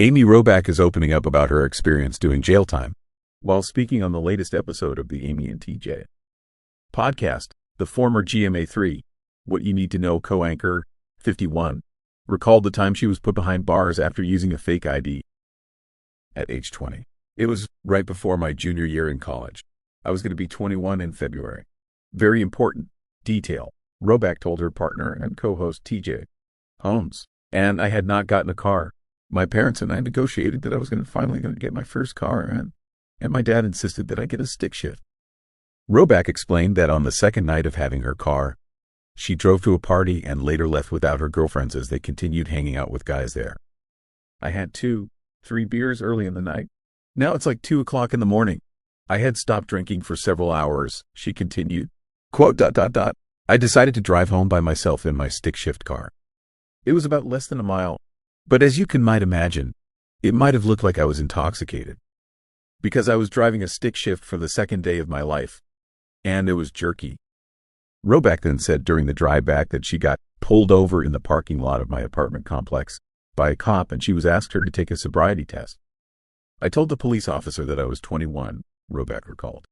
Amy Robach is opening up about her experience doing jail time while speaking on the latest episode of the Amy and TJ podcast. The former GMA3, What You Need to Know co-anchor, 51, recalled the time she was put behind bars after using a fake ID at age 20. It was right before my junior year in college. I was going to be 21 in February. Very important detail, Robach told her partner and co-host TJ Holmes. And I had not gotten a car. My parents and I negotiated that I was finally going to get my first car, and my dad insisted that I get a stick shift. Robach explained that on the second night of having her car, she drove to a party and later left without her girlfriends as they continued hanging out with guys there. I had 2-3 beers early in the night. Now it's like 2 o'clock in the morning. I had stopped drinking for several hours, she continued. Quote, I decided to drive home by myself in my stick shift car. It was about less than a mile. But as you might imagine, it might have looked like I was intoxicated because I was driving a stick shift for the second day of my life, and it was jerky. Robach then said during the drive back that she got pulled over in the parking lot of my apartment complex by a cop, and she was asked her to take a sobriety test. I told the police officer that I was 21, Robach recalled.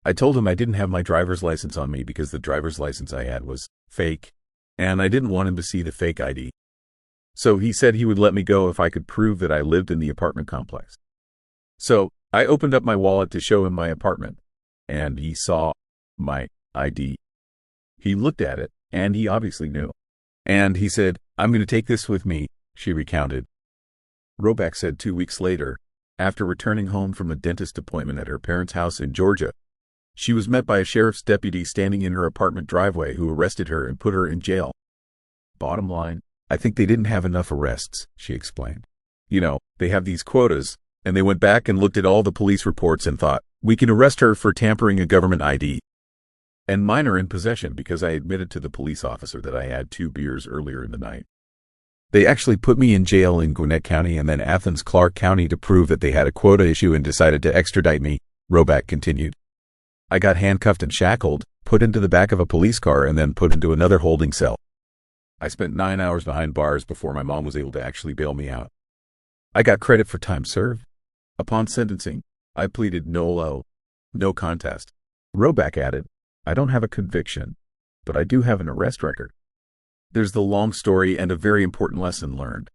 I told him I didn't have my driver's license on me because the driver's license I had was fake, and I didn't want him to see the fake ID. So he said he would let me go if I could prove that I lived in the apartment complex. So I opened up my wallet to show him my apartment, and he saw my ID. He looked at it, and he obviously knew. And he said, I'm going to take this with me, she recounted. Robach said 2 weeks later, after returning home from a dentist appointment at her parents' house in Georgia, she was met by a sheriff's deputy standing in her apartment driveway who arrested her and put her in jail. Bottom line, I think they didn't have enough arrests, she explained. They have these quotas, and they went back and looked at all the police reports and thought, we can arrest her for tampering a government ID and minor in possession because I admitted to the police officer that I had 2 beers earlier in the night. They actually put me in jail in Gwinnett County and then Athens-Clarke County to prove that they had a quota issue and decided to extradite me, Robach continued. I got handcuffed and shackled, put into the back of a police car, and then put into another holding cell. I spent 9 hours behind bars before my mom was able to actually bail me out. I got credit for time served. Upon sentencing, I pleaded no contest. Robach added, I don't have a conviction, but I do have an arrest record. There's the long story and a very important lesson learned.